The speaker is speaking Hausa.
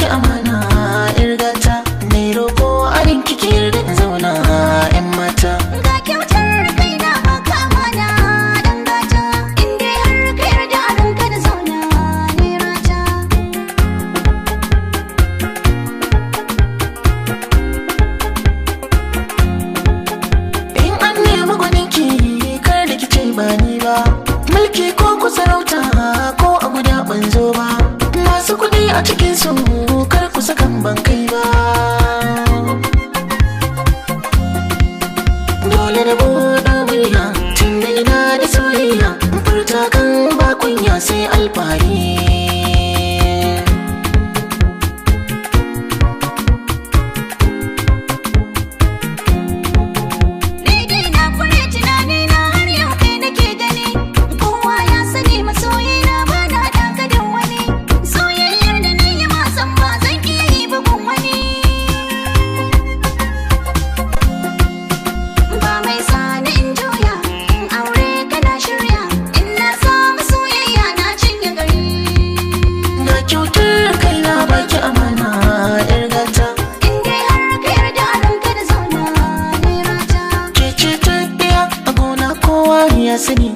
baki amana irgata mai roƙo arin kike yarda in zauna yan mata. Ga kyautar kai na baka amana dan gata, in dai har ka yarda a ranka da zauna ne rata. In an nemi gwaninki kar da kice ba ni ba, mulki ko ku sarauta ko a guda ban zo ba, masu kuɗi a cikin su kar ku sakan ban kai ba. Dole na buɗe murya tun da ina da soyayya, furta kan ba kunya sai alfahari. Ni dai na kure tunani na har yau kai nake gani, kowa ya sani masoyi na ba na daka da wani, soyayyar da na yi masan ba zan iya yi bugun wani. Ba mai sani in juya, in aure kana shirya, in na samu soyayya na cinye gari. Na kyautar kai na baki amana irgata, In dai har ka yarda a ranka da zauna ne rata. ke ce ta ɗaya a gona kowa ya sani.